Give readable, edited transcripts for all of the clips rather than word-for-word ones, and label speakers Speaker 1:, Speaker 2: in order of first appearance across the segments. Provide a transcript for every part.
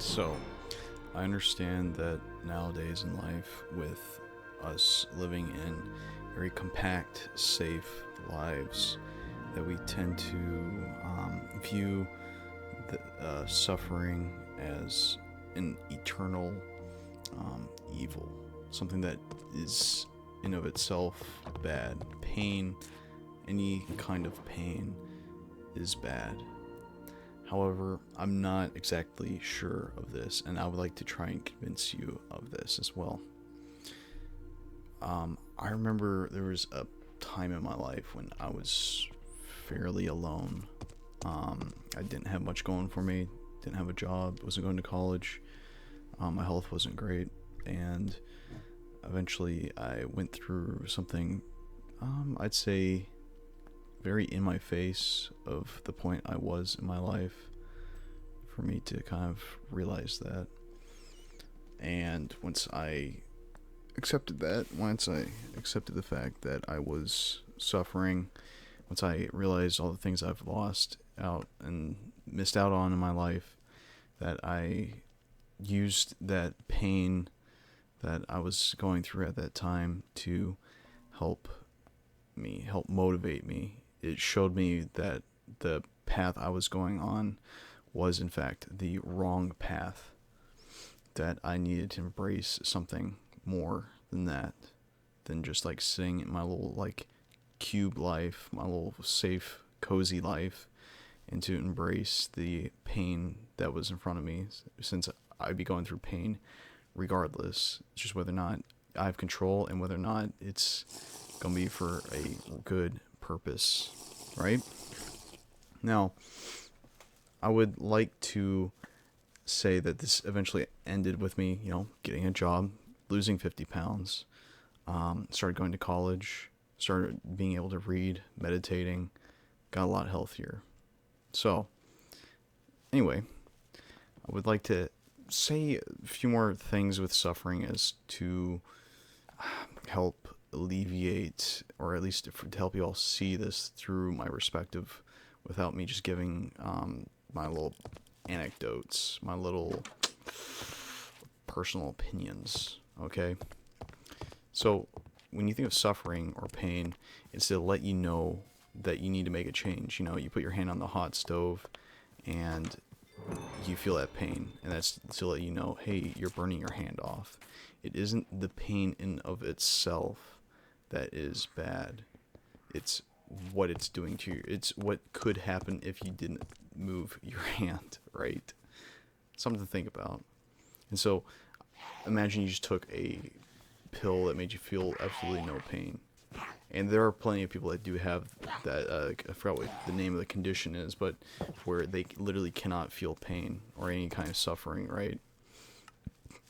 Speaker 1: So, I understand that nowadays in life, with us living in very compact, safe lives, that we tend to view suffering as an eternal evil, something that is in of itself bad. Pain, any kind of pain, is bad. However, I'm not exactly sure of this, and I would like to try and convince you of this as well. I remember there was a time in my life when I was fairly alone. I didn't have much going for me, didn't have a job, wasn't going to college, my health wasn't great, and eventually I went through something, I'd say, very in my face of the point I was in my life for me to kind of realize that. And once I accepted the fact that I was suffering, once I realized all the things I've lost out and missed out on in my life, that I used that pain that I was going through at that time to help motivate me. It showed me that the path I was going on was in fact the wrong path, that I needed to embrace something more than that, than just like sitting in my little like cube life, my little safe, cozy life, and to embrace the pain that was in front of me, since I'd be going through pain regardless. It's just whether or not I have control and whether or not it's gonna be for a good purpose, right? Now, I would like to say that this eventually ended with me, getting a job, losing 50 pounds, started going to college, started being able to read, meditating, got a lot healthier. So, anyway, I would like to say a few more things with suffering as to help alleviate, or at least to help you all see this through my perspective without me just giving my little anecdotes, my little personal opinions, okay? So, when you think of suffering or pain, it's to let you know that you need to make a change. You put your hand on the hot stove and you feel that pain, and that's to let you know, hey, you're burning your hand off. It isn't the pain in of itself that is bad. It's what it's doing to you. It's what could happen if you didn't move your hand, right? Something to think about. And so, imagine you just took a pill that made you feel absolutely no pain. And there are plenty of people that do have that, I forgot what the name of the condition is, but where they literally cannot feel pain or any kind of suffering, right?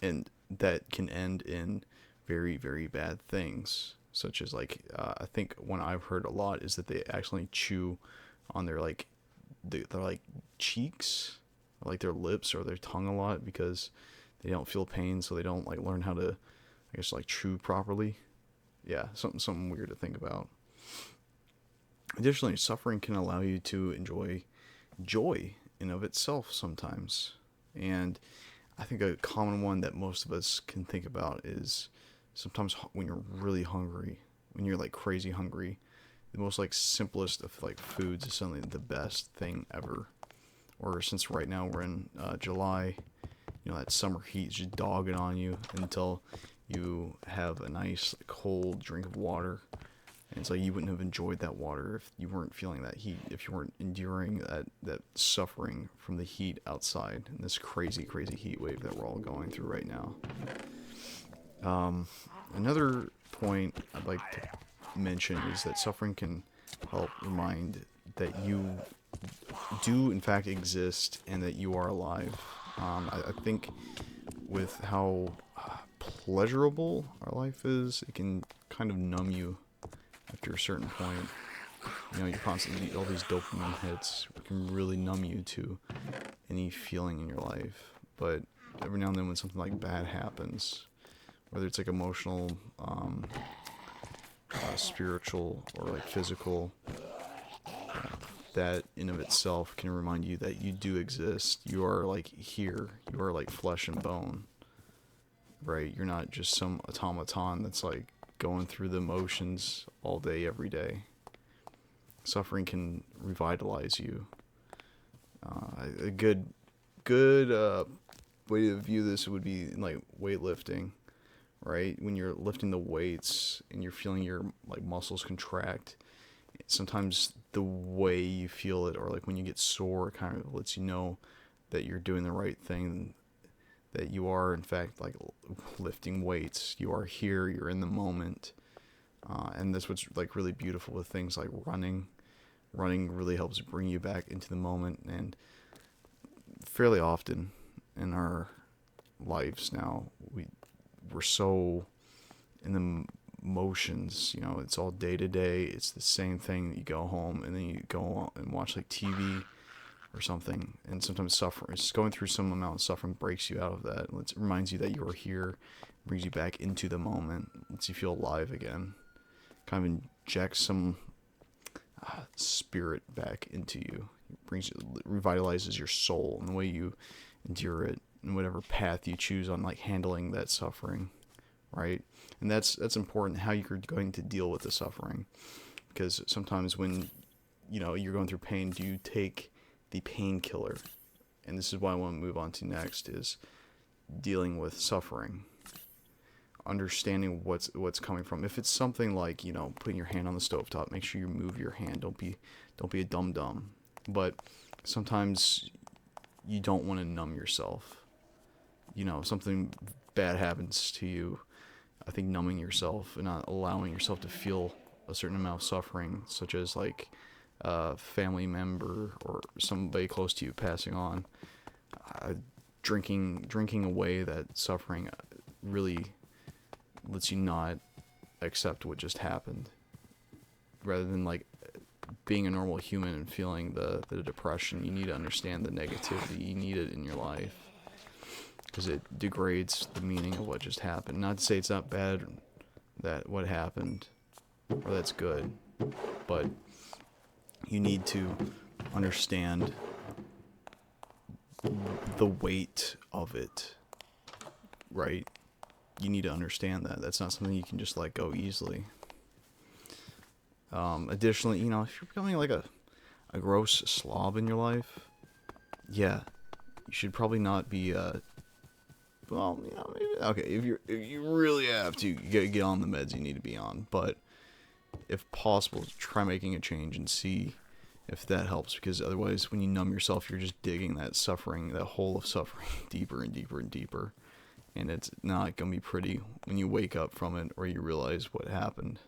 Speaker 1: And that can end in very, very bad things, such as I think one I've heard a lot is that they actually chew on their their cheeks, or their lips or their tongue a lot because they don't feel pain, so they don't learn how to, chew properly. Yeah, something weird to think about. Additionally, suffering can allow you to enjoy joy in of itself sometimes. And I think a common one that most of us can think about is sometimes when you're really hungry, when you're crazy hungry, the most simplest of foods is suddenly the best thing ever. Or since right now we're in July, that summer heat is just dogging on you until you have a nice cold drink of water. And it's you wouldn't have enjoyed that water if you weren't feeling that heat, if you weren't enduring that suffering from the heat outside in this crazy, crazy heat wave that we're all going through right now. Another point I'd like to mention is that suffering can help remind that you do in fact exist and that you are alive. I think with how pleasurable our life is, it can kind of numb you after a certain point. You constantly get all these dopamine hits. It can really numb you to any feeling in your life. But every now and then when something bad happens, whether it's emotional, spiritual, or physical, that in of itself can remind you that you do exist. You are like here. You are like flesh and bone, right? You're not just some automaton that's like going through the motions all day, every day. Suffering can revitalize you. A good way to view this would be like weightlifting, right? When you're lifting the weights and you're feeling your like muscles contract, sometimes the way you feel it, or like when you get sore, it kind of lets you know that you're doing the right thing, that you are in fact like lifting weights. You are here, you're in the moment. And that's what's like really beautiful with things like running. Running really helps bring you back into the moment, and fairly often in our lives now, we're so in the motions, you know, it's all day to day. It's the same thing. You go home and then you go and watch like TV or something, and sometimes suffering, just going through some amount of suffering breaks you out of that. It reminds you that you are here, brings you back into the moment, lets you feel alive again, kind of injects some spirit back into you. Revitalizes your soul and the way you endure it, and whatever path you choose on like handling that suffering, right? And that's important, how you're going to deal with the suffering, because sometimes when you're going through pain, do you take the painkiller? And this is what I want to move on to next, is dealing with suffering, understanding what's coming from. If it's something like putting your hand on the stovetop, make sure you move your hand. Don't be a dum-dum. But sometimes you don't want to numb yourself. Something bad happens to you. I think numbing yourself and not allowing yourself to feel a certain amount of suffering, such as like a family member or somebody close to you passing on, drinking away that suffering really lets you not accept what just happened, rather than like being a normal human and feeling the depression. You need to understand the negativity. You need it in your life, because it degrades the meaning of what just happened. Not to say it's not bad that what happened, or that's good, but you need to understand the weight of it, right? You need to understand that. That's not something you can just let go easily. Additionally, if you're becoming like a gross slob in your life, yeah, you should probably not be, maybe, okay, if you really have to get on the meds you need to be on, but if possible, try making a change and see if that helps, because otherwise, when you numb yourself, you're just digging that hole of suffering deeper and deeper and deeper. And it's not going to be pretty when you wake up from it or you realize what happened,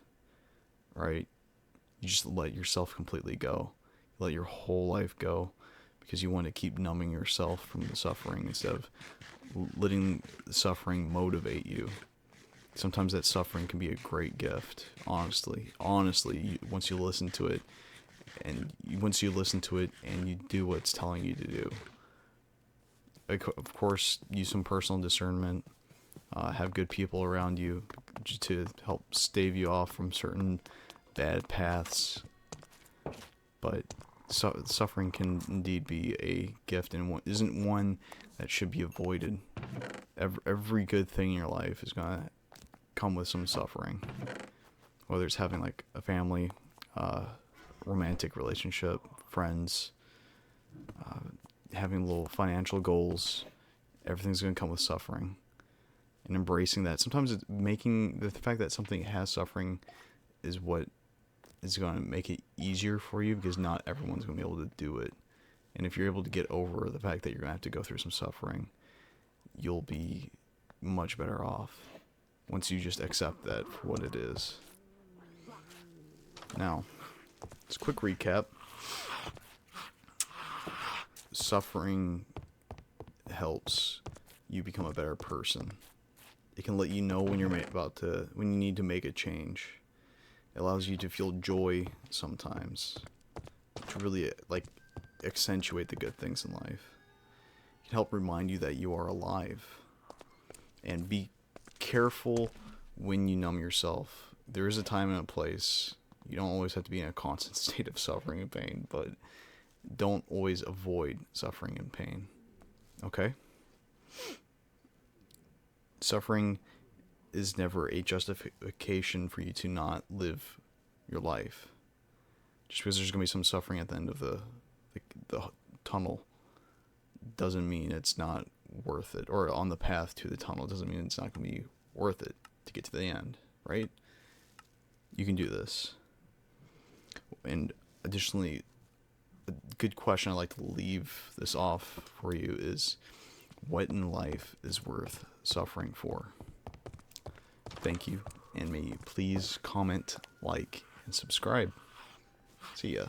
Speaker 1: right? You just let yourself completely go. You let your whole life go, because you want to keep numbing yourself from the suffering instead of letting the suffering motivate you. Sometimes that suffering can be a great gift, honestly. Once you listen to it, and you do what it's telling you to do. Of course, use some personal discernment. Have good people around you to help stave you off from certain bad paths. But suffering can indeed be a gift, and isn't one that should be avoided. Every good thing in your life is going to come with some suffering. Whether it's having like a family, romantic relationship, friends, having little financial goals, everything's going to come with suffering. And embracing that. Sometimes it's making the fact that something has suffering is what is going to make it easier for you, because not everyone's going to be able to do it. And if you're able to get over the fact that you're going to have to go through some suffering, you'll be much better off once you just accept that for what it is. Now, just a quick recap. Suffering helps you become a better person. It can let you know when when you need to make a change. It allows you to feel joy sometimes, to really like accentuate the good things in life. It can help remind you that you are alive. And be careful when you numb yourself. There is a time and a place. You don't always have to be in a constant state of suffering and pain, but don't always avoid suffering and pain. Okay? Suffering is never a justification for you to not live your life. Just because there's going to be some suffering at the end of the tunnel doesn't mean it's not worth it. Or on the path to the tunnel doesn't mean it's not going to be worth it to get to the end, right? You can do this. And additionally, a good question I'd like to leave this off for you is, what in life is worth suffering for? Thank you, and may you please comment, like, and subscribe. See ya.